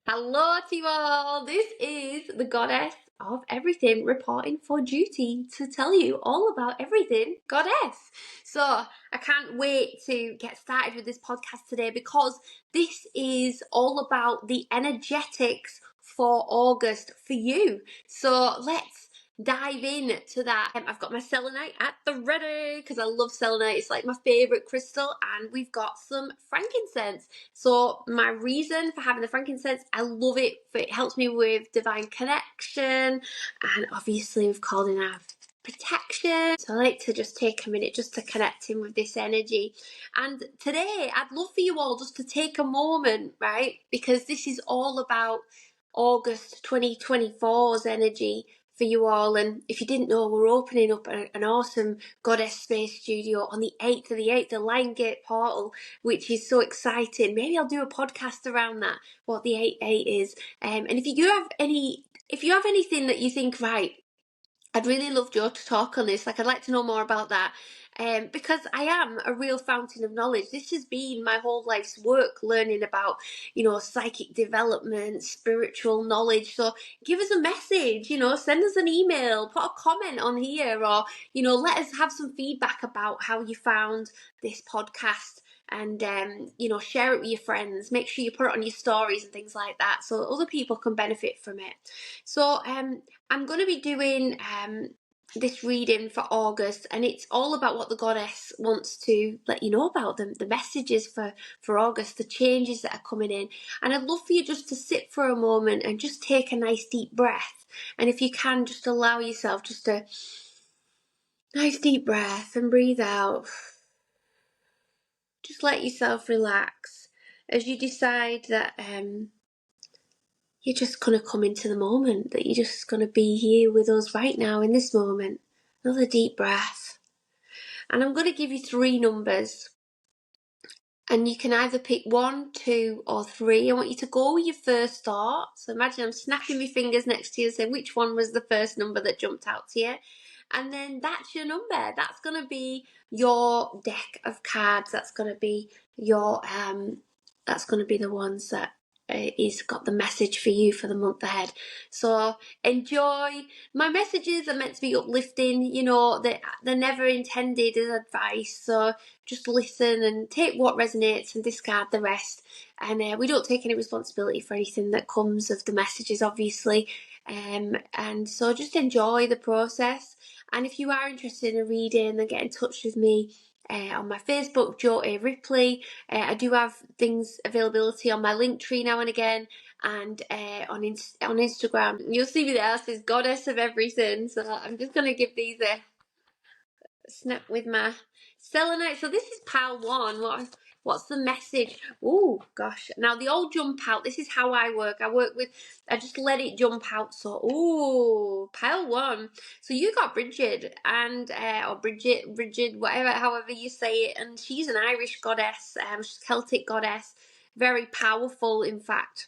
Hello to you all. This is the Goddess of Everything reporting for duty to tell you all about everything Goddess. So I can't wait to get started with this podcast today because this is all about the energetics for August for you. So let's dive in to that. I've got my selenite at the ready because I love selenite. It's like my favorite crystal, and we've got some frankincense. So my reason for having the frankincense, I love it. It helps me with divine connection, and obviously we've called in our protection. So I like to just take a minute just to connect in with this energy. And today I'd love for you all just to take a moment, right? Because this is all about August 2024's energy for you all. And if you didn't know, we're opening up an awesome Goddess Space Studio on the 8th of the 8th, the Lion Gate portal, which is so exciting. Maybe I'll do a podcast around that, what the 8-8 is. And if you have anything that you think, right, I'd really love Joe to talk on this. I'd like to know more about that. Because I am a real fountain of knowledge. This has been my whole life's work, learning about, psychic development, spiritual knowledge. So give us a message, send us an email, put a comment on here, or, let us have some feedback about how you found this podcast. And share it with your friends. Make sure you put it on your stories and things like that, so other people can benefit from it. So I'm going to be doing this reading for August, and it's all about what the Goddess wants to let you know about them, the messages for August, the changes that are coming in. And I'd love for you just to sit for a moment and just take a nice deep breath. And if you can, just allow yourself just a nice deep breath and breathe out. Just let yourself relax as you decide that you're just going to come into the moment, that you're just going to be here with us right now in this moment. Another deep breath. And I'm going to give you 3 numbers. And you can either pick 1, 2, or 3. I want you to go with your first thought. So imagine I'm snapping my fingers next to you and saying which one was the first number that jumped out to you. And then that's your number. That's going to be your deck of cards. That's going to be your that's going to be the ones that is got the message for you for the month ahead. So enjoy. My messages are meant to be uplifting, they're never intended as advice. So just listen and take what resonates and discard the rest. And we don't take any responsibility for anything that comes of the messages, obviously. And so just enjoy the process. And if you are interested in a reading, then get in touch with me on my Facebook, Jo A. Ripley. I do have things availability on my Linktree now and again, and on Instagram. You'll see me there. It says Goddess of Everything. So I'm just going to give these a snap with my selenite. So this is pile 1. What's the message? Oh gosh. Now they all jump out. This is how I work. I just let it jump out. So pile 1. So you got Bridget, and or Bridget, whatever, however you say it, and she's an Irish goddess, she's a Celtic goddess, very powerful in fact.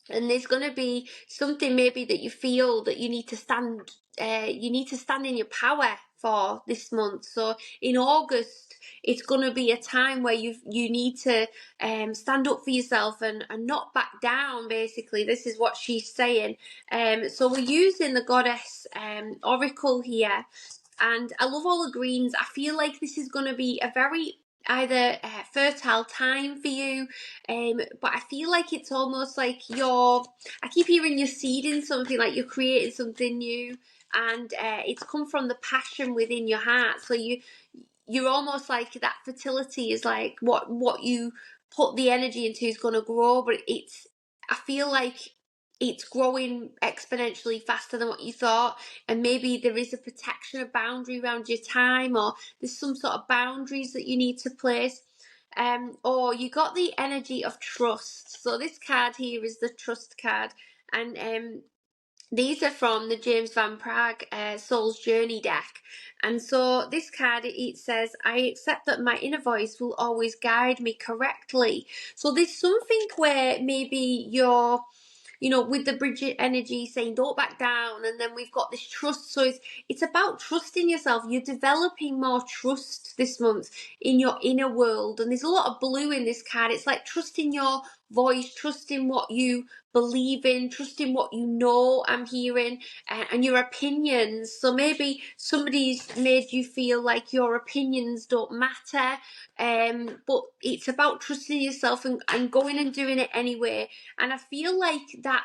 And there's going to be something maybe that you feel that you need to stand in your power for this month. So in August, it's going to be a time where you need to stand up for yourself and not back down, basically. This is what she's saying. So we're using the Goddess Oracle here. And I love all the greens. I feel like this is going to be a very either fertile time for you, but I feel like it's almost like I keep hearing you're seeding something, like you're creating something new, and it's come from the passion within your heart. So you're almost like that fertility is like what you put the energy into is going to grow, but I feel like it's growing exponentially faster than what you thought, and maybe there is a protection, a boundary around your time, or there's some sort of boundaries that you need to place, or you got the energy of trust. So this card here is the trust card, and these are from the James Van Praagh Soul's Journey deck. And so this card, it says, I accept that my inner voice will always guide me correctly. So there's something where maybe you're, with the Bridget energy saying don't back down, and then we've got this trust. So it's about trusting yourself. You're developing more trust this month in your inner world, and there's a lot of blue in this card. It's like trusting your voice, trust in what you believe in, trust in what you know. I'm hearing, and your opinions. So maybe somebody's made you feel like your opinions don't matter, but it's about trusting yourself and going and doing it anyway. And I feel like that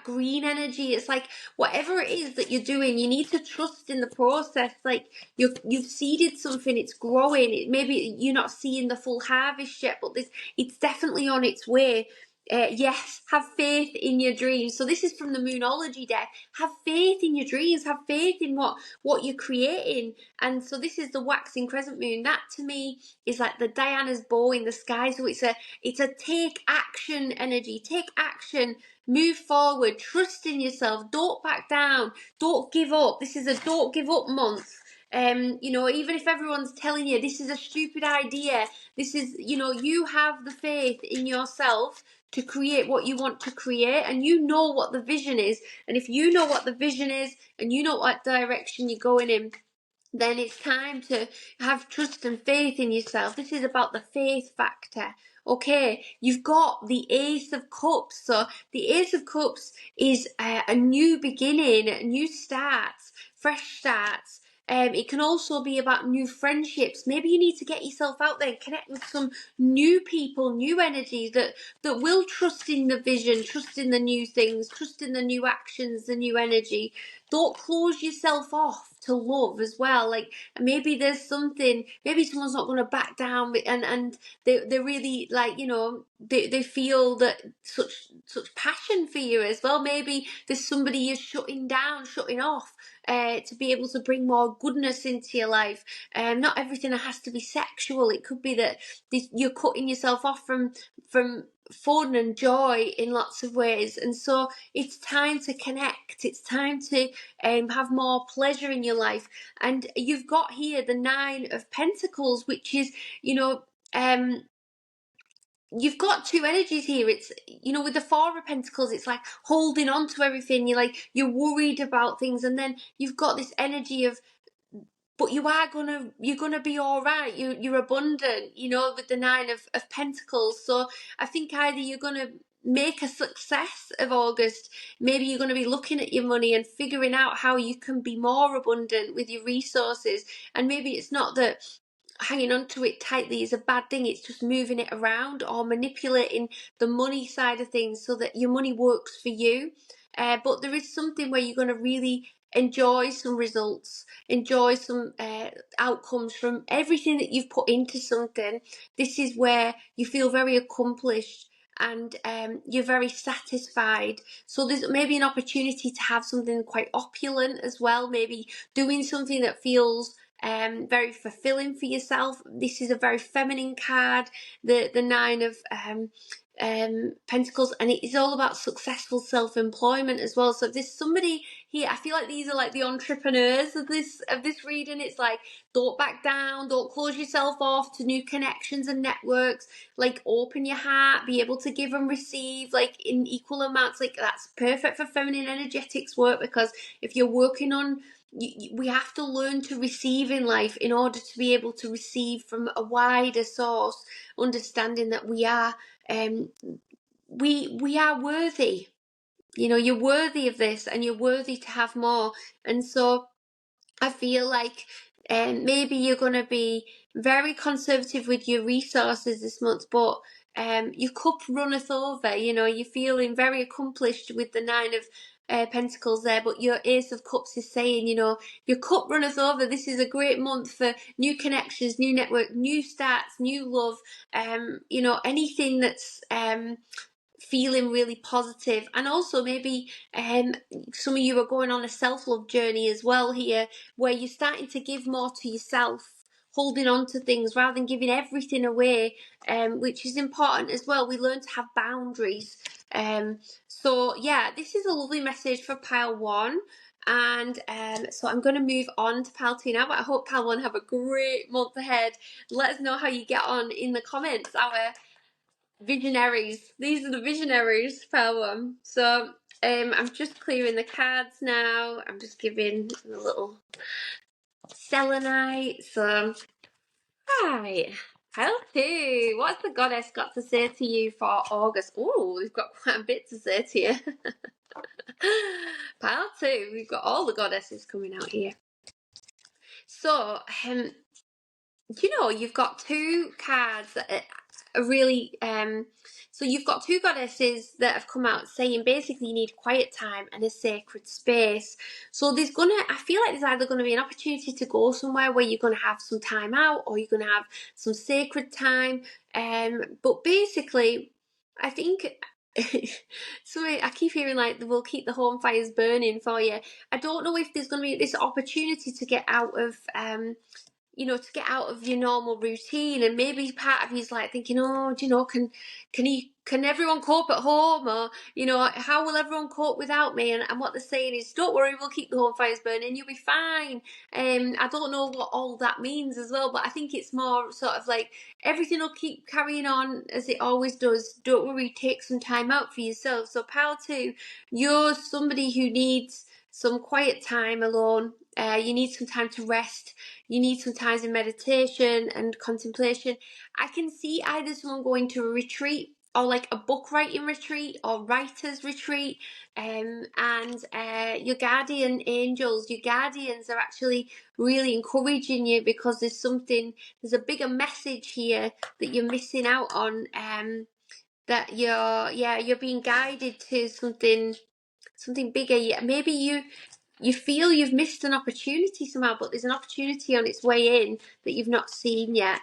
green energy, it's like whatever it is that you're doing, you need to trust in the process. Like you've seeded something, it's growing. Maybe you're not seeing the full harvest yet, but it's definitely on its way. Yes, have faith in your dreams. So this is from the Moonology deck. Have faith in your dreams. Have faith in what you're creating. And so this is the waxing crescent moon. That to me is like the Diana's bow in the sky. So it's a take action energy. Take action. Move forward. Trust in yourself. Don't back down. Don't give up. This is a don't give up month. Even if everyone's telling you this is a stupid idea, this is, you have the faith in yourself to create what you want to create, and you know what the vision is. And if you know what the vision is and you know what direction you're going in, then it's time to have trust and faith in yourself. This is about the faith factor. Okay, you've got the Ace of Cups. So the Ace of Cups is a new beginning, new starts, fresh starts. It can also be about new friendships. Maybe you need to get yourself out there and connect with some new people, new energies that will trust in the vision, trust in the new things, trust in the new actions, the new energy. Don't close yourself off to love as well. Like maybe there's something, maybe someone's not going to back down, and they're really like, they feel that such passion for you as well. Maybe there's somebody you're shutting down, shutting off, to be able to bring more goodness into your life. Not everything has to be sexual. It could be that you're cutting yourself off from fun and joy in lots of ways. And so it's time to connect. It's time to have more pleasure in your life. And you've got here the Nine of Pentacles, which is, you've got two energies here. It's, with the Four of Pentacles, it's like holding on to everything. You're worried about things, and then you've got this energy of, but you're gonna be all right. You're abundant, with the Nine of Pentacles. So I think either you're gonna make a success of August, maybe you're going to be looking at your money and figuring out how you can be more abundant with your resources. And maybe it's not that hanging on to it tightly is a bad thing, it's just moving it around or manipulating the money side of things so that your money works for you. But there is something where you're going to really enjoy some results, enjoy some outcomes from everything that you've put into something. This is where you feel very accomplished and you're very satisfied. So there's maybe an opportunity to have something quite opulent as well, maybe doing something that feels very fulfilling for yourself. This is a very feminine card, the Nine of Pentacles, and it is all about successful self-employment as well. So if there's somebody here, I feel like these are like the entrepreneurs of this reading. It's like, don't back down, don't close yourself off to new connections and networks. Like, open your heart, be able to give and receive, like in equal amounts. Like, that's perfect for feminine energetics work, because if you're working on, we have to learn to receive in life in order to be able to receive from a wider source, understanding that we are we are worthy. You're worthy of this, and you're worthy to have more. And so I feel like maybe you're going to be very conservative with your resources this month, but your cup runneth over. You're feeling very accomplished with the Nine of Pentacles there, but your Ace of Cups is saying, your cup runneth over. This is a great month for new connections, new network, new starts, new love. Anything that's feeling really positive. And also maybe some of you are going on a self-love journey as well here, where you're starting to give more to yourself, holding on to things rather than giving everything away, which is important as well. We learn to have boundaries. So yeah, this is a lovely message for pile one. And so I'm going to move on to pile two now, but I hope pile one have a great month ahead. Let us know how you get on in the comments. Our visionaries, these are the visionaries, pile one. So I'm just clearing the cards now. I'm just giving a little selenite. So right, Pile two. What's the goddess got to say to you for August? Oh, we've got quite a bit to say to you. Pile two. We've got all the goddesses coming out here. So, you've got two cards that are really so you've got two goddesses that have come out saying basically you need quiet time and a sacred space. So I feel like there's either gonna be an opportunity to go somewhere where you're gonna have some time out, or you're gonna have some sacred time. But basically I think so I keep hearing like we'll keep the home fires burning for you. I don't know if there's going to be this opportunity to get out of to get out of your normal routine, and maybe part of you's like thinking, oh, can everyone cope at home, or how will everyone cope without me? And what they're saying is, don't worry, we'll keep the home fires burning, you'll be fine. I don't know what all that means as well, but I think it's more sort of like everything will keep carrying on as it always does. Don't worry, take some time out for yourself. So pile two, you're somebody who needs some quiet time alone. You need some time to rest. You need some time in meditation and contemplation. I can see either someone going to a retreat, or like a book writing retreat or writer's retreat, and your guardian angels, your guardians are actually really encouraging you, because there's a bigger message here that you're missing out on, that you're being guided to something bigger. Maybe you feel you've missed an opportunity somehow, but there's an opportunity on its way in that you've not seen yet.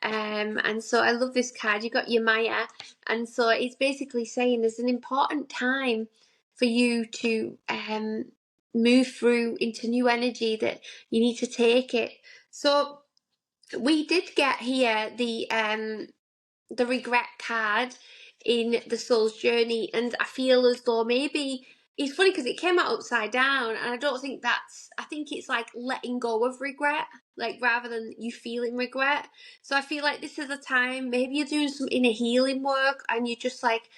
And so I love this card. You got your Maya, and so it's basically saying there's an important time for you to move through into new energy, that you need to take it. So we did get here the regret card in the soul's journey, and I feel as though maybe it's funny because it came out upside down, and I think it's like letting go of regret, like rather than you feeling regret. So I feel like this is a time maybe you're doing some inner healing work, and you're just like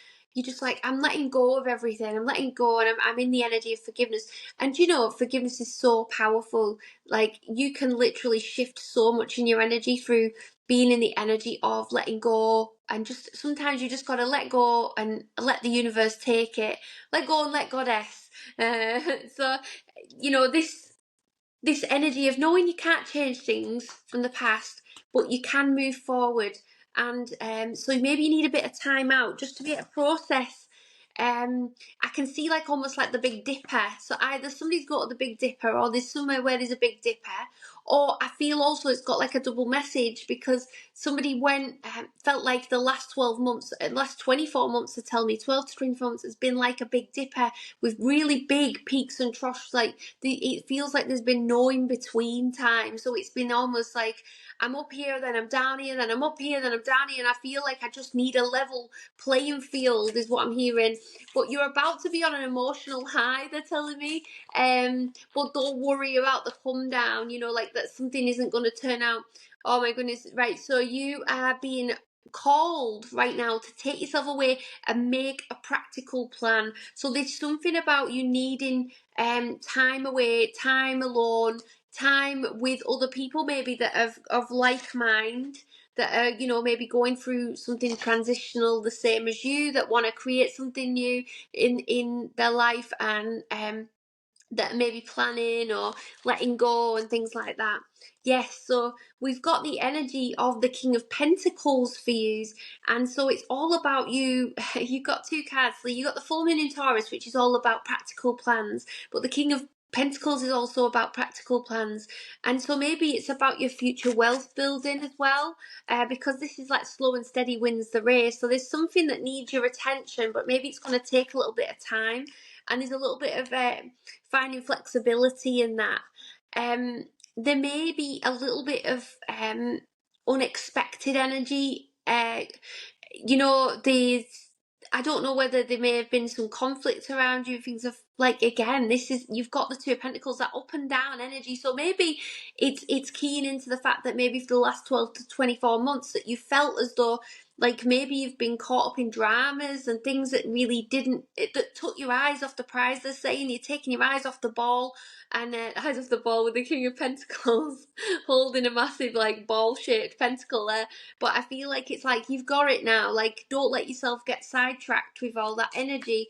I'm letting go of everything, I'm letting go, and I'm in the energy of forgiveness. And forgiveness is so powerful. Like, you can literally shift so much in your energy through being in the energy of letting go. And just sometimes you just got to let go and let the universe take it. Let go and let goddess. So this energy of knowing you can't change things from the past, but you can move forward. And so maybe you need a bit of time out just to be able to process. I can see like almost like the Big Dipper. So either somebody's got to the Big Dipper, or there's somewhere where there's a Big Dipper, or I feel also it's got like a double message, because somebody felt like the last 12 months, last 24 months, to tell me 12 to 24 months has been like a Big Dipper with really big peaks and troughs. Like it feels like there's been no in between time. So it's been almost like I'm up here, then I'm down here, then I'm up here, then I'm down here, and I feel like I just need a level playing field, is what I'm hearing. But you're about to be on an emotional high, they're telling me. But don't worry about the come down, like that something isn't going to turn out. Oh my goodness, right. So you are being called right now to take yourself away and make a practical plan. So there's something about you needing time away, time alone, time with other people maybe that of like mind, that are maybe going through something transitional the same as you, that want to create something new in their life, and that may be planning or letting go and things like that. Yes, so we've got the energy of the King of Pentacles for you, and so it's all about you. You've got two cards. So you've got the full moon in Taurus, which is all about practical plans, but the King of Pentacles is also about practical plans. And so maybe it's about your future wealth building as well, because this is like slow and steady wins the race. So there's something that needs your attention, but maybe it's going to take a little bit of time, and there's a little bit of finding flexibility in that. There may be a little bit of unexpected energy. There's, I don't know whether there may have been some conflict around you, things of like, again, you've got the Two of Pentacles, that up and down energy. So maybe it's keying into the fact that maybe for the last 12 to 24 months that you felt as though Like maybe you've been caught up in dramas and things that really that took your eyes off the prize. They're saying you're taking your eyes off the ball, and eyes off the ball with the King of Pentacles holding a massive like ball-shaped pentacle there. But I feel like it's like you've got it now. Like don't let yourself get sidetracked with all that energy,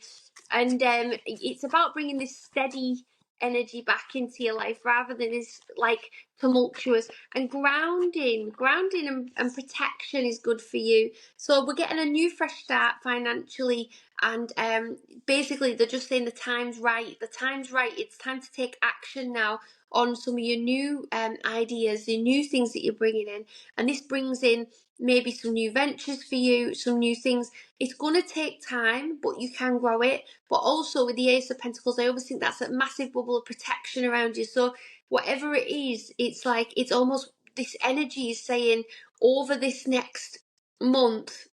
and it's about bringing this steady energy back into your life rather than this like tumultuous, and grounding and protection is good for you. So we're getting a new fresh start financially, and basically they're just saying the time's right, it's time to take action now on some of your new ideas, the new things that you're bringing in, and this brings in maybe some new ventures for you, some new things. It's going to take time, but you can grow it. But also with the Ace of Pentacles, I always think that's a massive bubble of protection around you. So whatever it is, it's like it's almost this energy is saying over this next month,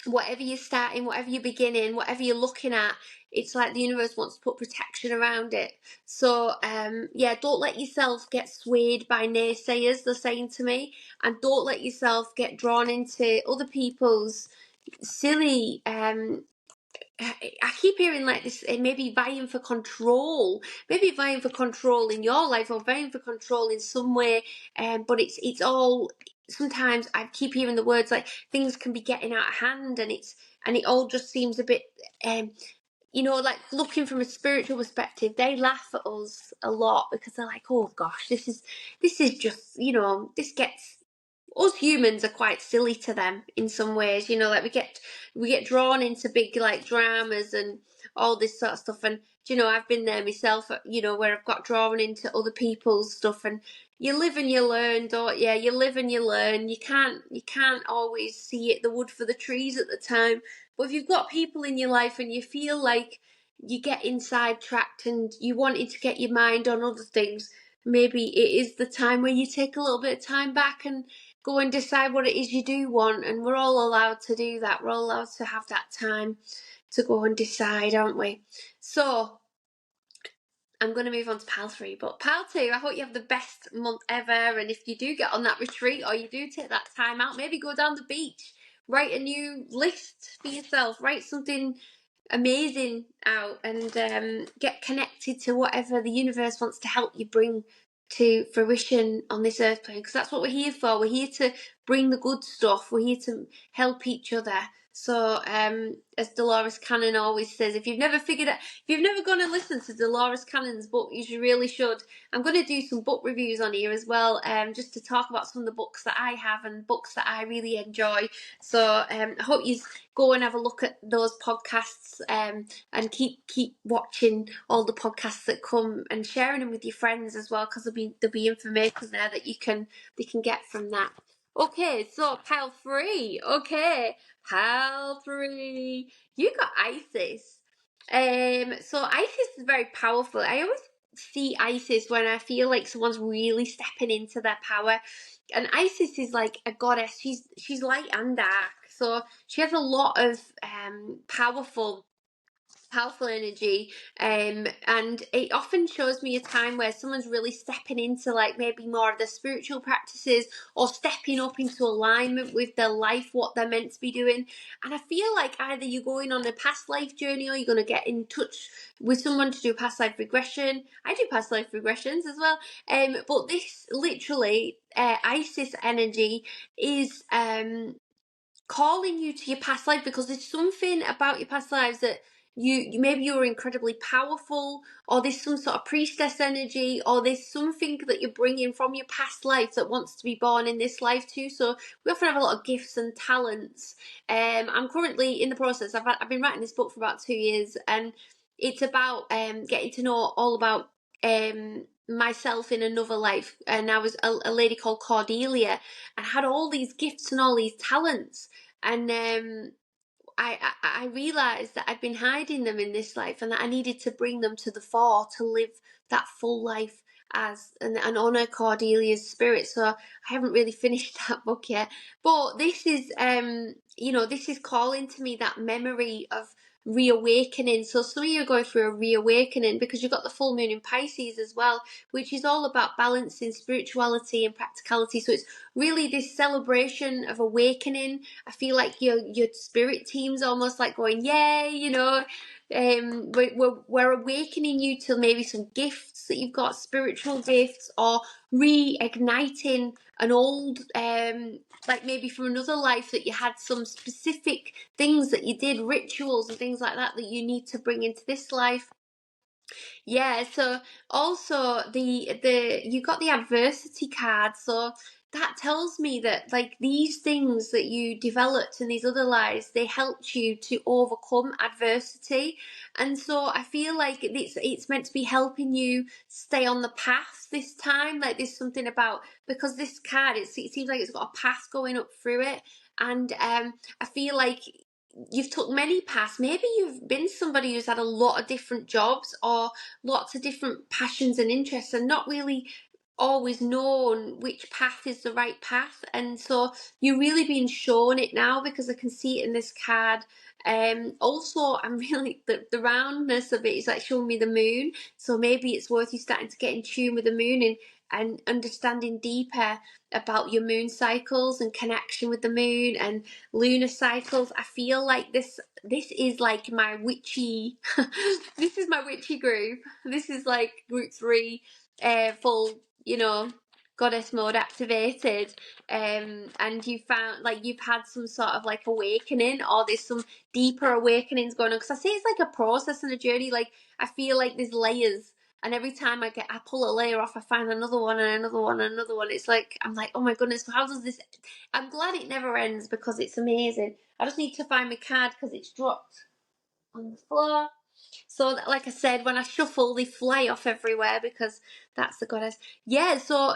whatever you're starting, whatever you're beginning, whatever you're looking at, it's like the universe wants to put protection around it. So yeah, don't let yourself get swayed by naysayers, they're saying to me, and don't let yourself get drawn into other people's silly I keep hearing like this, maybe vying for control, in your life, or vying for control in some way. But it's all, sometimes I keep hearing the words like things can be getting out of hand, and it all just seems a bit, like looking from a spiritual perspective, they laugh at us a lot because they're like, oh gosh, this is just, this gets, us humans are quite silly to them in some ways, like we get drawn into big like dramas and all this sort of stuff. And I've been there myself, where I've got drawn into other people's stuff. And you live and you learn, don't you? You live and you learn. You can't always see it, the wood for the trees at the time. But if you've got people in your life and you feel like you get sidetracked and you wanted to get your mind on other things, maybe it is the time where you take a little bit of time back and go and decide what it is you do want. And we're all allowed to do that. We're all allowed to have that time to go and decide, aren't we? So I'm going to move on to pile 3, but pile 2, I hope you have the best month ever. And if you do get on that retreat, or you do take that time out, maybe go down the beach, write a new list for yourself, write something amazing out, and get connected to whatever the universe wants to help you bring to fruition on this earth plane, because that's what we're here for. We're here to bring the good stuff. We're here to help each other. So as Dolores Cannon always says, if you've never gone and listened to Dolores Cannon's book, you really should. I'm going to do some book reviews on here as well, just to talk about some of the books that I have and books that I really enjoy. So I hope you go and have a look at those podcasts, and keep watching all the podcasts that come, and sharing them with your friends as well, because there'll be information there that they can get from that. Okay, so pile 3. Okay, pile 3. You got Isis. So Isis is very powerful. I always see Isis when I feel like someone's really stepping into their power. And Isis is like a goddess. She's light and dark. So she has a lot of powerful energy, and it often shows me a time where someone's really stepping into like maybe more of the spiritual practices, or stepping up into alignment with their life, what they're meant to be doing. And I feel like either you're going on a past life journey, or you're going to get in touch with someone to do past life regression. I do past life regressions as well, but this literally Isis energy is calling you to your past life, because there's something about your past lives that you maybe you're incredibly powerful, or there's some sort of priestess energy, or there's something that you're bringing from your past life that wants to be born in this life too. So we often have a lot of gifts and talents. I'm currently in the process. I've been writing this book for about 2 years, and it's about getting to know all about myself in another life. And I was a lady called Cordelia, and had all these gifts and all these talents, and I realised that I'd been hiding them in this life, and that I needed to bring them to the fore to live that full life as and honour Cordelia's spirit. So I haven't really finished that book yet, but this is this is calling to me that memory of reawakening. So some of you are going through a reawakening because you've got the full moon in Pisces as well, which is all about balancing spirituality and practicality. So it's really this celebration of awakening. I feel like your spirit team's almost like going, yay, you know. We're awakening you to maybe some gifts that you've got, spiritual gifts, or reigniting an old like maybe from another life that you had some specific things that you did, rituals and things like that you need to bring into this life. Yeah, so also the you got the adversity card, so that tells me that like these things that you developed in these other lives, they helped you to overcome adversity. And so I feel like it's meant to be helping you stay on the path this time. Like there's something about, because this card, it seems like it's got a path going up through it. And I feel like you've took many paths. Maybe you've been somebody who's had a lot of different jobs or lots of different passions and interests and not really always known which path is the right path. And so you're really being shown it now, because I can see it in this card. Also, I'm really, the roundness of it is like showing me the moon. So maybe it's worth you starting to get in tune with the moon and understanding deeper about your moon cycles and connection with the moon and lunar cycles. I feel like this is like my witchy this is my witchy group. This is like group 3, full, you know, goddess mode activated. And you found like you've had some sort of like awakening, or there's some deeper awakenings going on, because I say it's like a process and a journey. Like I feel like there's layers, and every time I pull a layer off, I find another one and another one and another one. It's like I'm like, oh my goodness, how does this? I'm glad it never ends because it's amazing. I just need to find my card because it's dropped on the floor. So, like I said, when I shuffle, they fly off everywhere because that's the goddess. Yeah. So,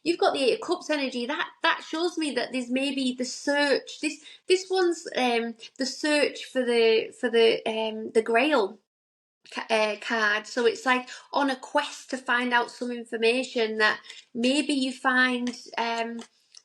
you've got the 8 of Cups energy. That shows me that there's maybe the search. This one's the search for the Grail card. So it's like on a quest to find out some information that maybe you find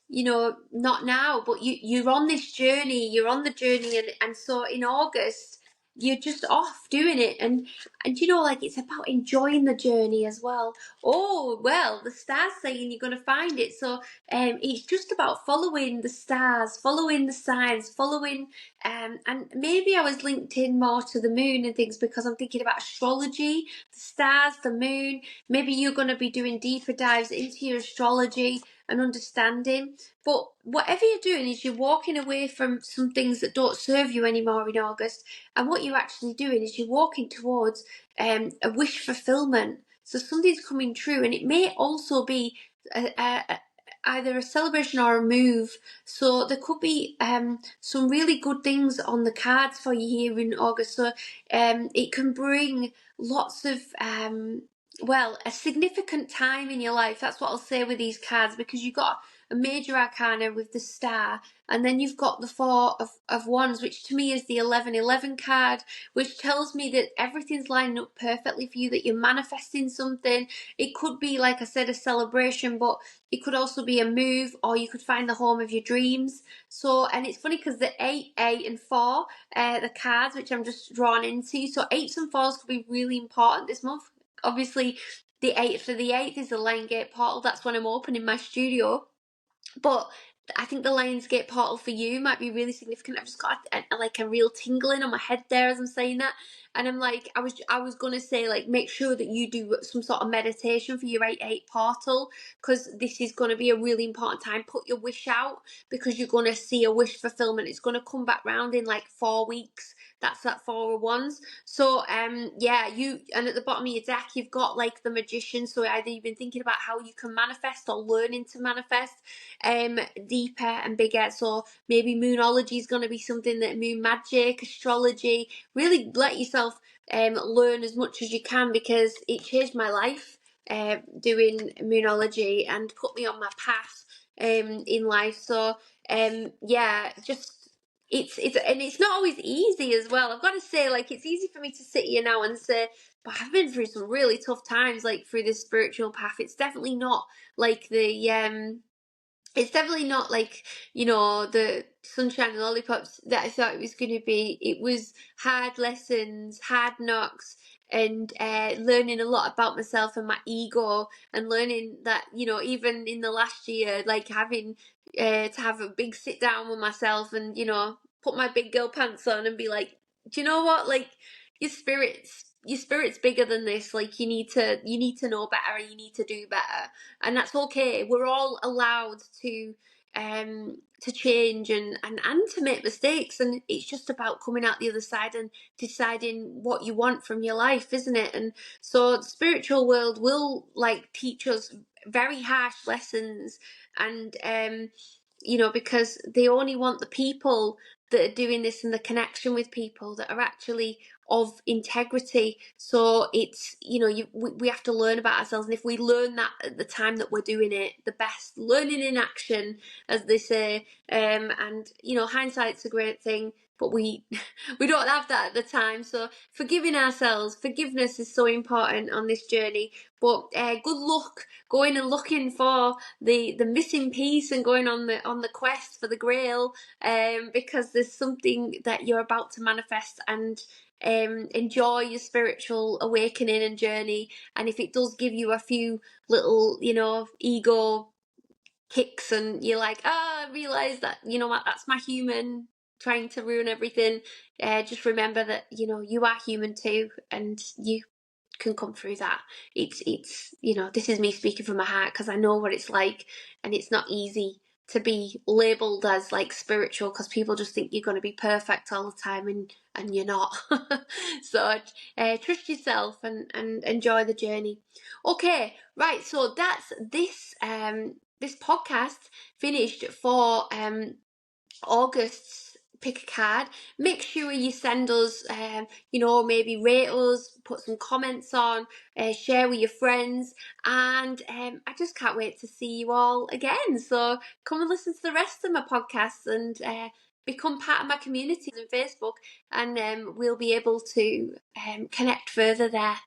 you know, not now, but you're on this journey, you're on the journey, and so in August you're just off doing it, and you know, like it's about enjoying the journey as well. Oh well, the stars saying you're going to find it, so it's just about following the stars, following the signs, following and maybe I was linked in more to the moon and things because I'm thinking about astrology, the stars, the moon. Maybe you're going to be doing deeper dives into your astrology and understanding. But whatever you're doing is you're walking away from some things that don't serve you anymore in August. And what you're actually doing is you're walking towards a wish fulfillment. So something's coming true, and it may also be either a celebration or a move. So there could be some really good things on the cards for you here in August. So it can bring lots of well, a significant time in your life. That's what I'll say with these cards, because you've got a major arcana with the star, and then you've got the 4 of wands, which to me is the 1111 card, which tells me that everything's lining up perfectly for you, that you're manifesting something. It could be, like I said, a celebration, but it could also be a move, or you could find the home of your dreams. So, and it's funny because the 8, 8 and 4, the cards which I'm just drawn into, so 8s and 4s could be really important this month. Obviously, the 8th for the 8th is the Lion Gate portal. That's when I'm opening my studio. But I think the Lionsgate portal for you might be really significant. I've just got like a real tingling on my head there as I'm saying that, and I'm like, I was gonna say, like, make sure that you do some sort of meditation for your 8/8 portal, because this is gonna be a really important time. Put your wish out, because you're gonna see a wish fulfillment. It's gonna come back round in like 4 weeks. That's that 4 of wands. So yeah, you, and at the bottom of your deck you've got like the Magician. So either you've been thinking about how you can manifest or learning to manifest deeper and bigger. So maybe moonology is going to be something, that moon magic, astrology. Really let yourself learn as much as you can, because it changed my life doing moonology and put me on my path in life. So yeah, just it's not always easy as well. I've got to say, like, it's easy for me to sit here now and say, but I've been through some really tough times, like through this spiritual path. It's definitely not like the it's definitely not like, the sunshine and lollipops that I thought it was going to be. It was hard lessons, hard knocks, and learning a lot about myself and my ego, and learning that, even in the last year, like having to have a big sit down with myself and, put my big girl pants on and be like, do you know what? Like, your spirit's bigger than this. Like, you need to know better, you need to do better, and that's okay. We're all allowed to change and to make mistakes, and it's just about coming out the other side and deciding what you want from your life, isn't it? And so the spiritual world will like teach us very harsh lessons, and because they only want the people that are doing this and the connection with people that are actually of integrity. So it's, we have to learn about ourselves, and if we learn that at the time that we're doing it, the best learning in action, as they say. And hindsight's a great thing, but we we don't have that at the time. So forgiveness is so important on this journey. But good luck going and looking for the missing piece and going on the quest for the grail, because there's something that you're about to manifest. And enjoy your spiritual awakening and journey. And if it does give you a few little, ego kicks, and you're like, I realize that, what, that's my human trying to ruin everything, just remember that, you are human too, and you can come through that. It's this is me speaking from my heart, because I know what it's like, and it's not easy to be labeled as like spiritual, because people just think you're going to be perfect all the time, and you're not. So trust yourself and enjoy the journey. Okay, right, so that's this podcast finished for August's Pick a Card. Make sure you send us, maybe rate us, put some comments on, share with your friends, and I just can't wait to see you all again. So come and listen to the rest of my podcasts, and become part of my community on Facebook, and we'll be able to connect further there.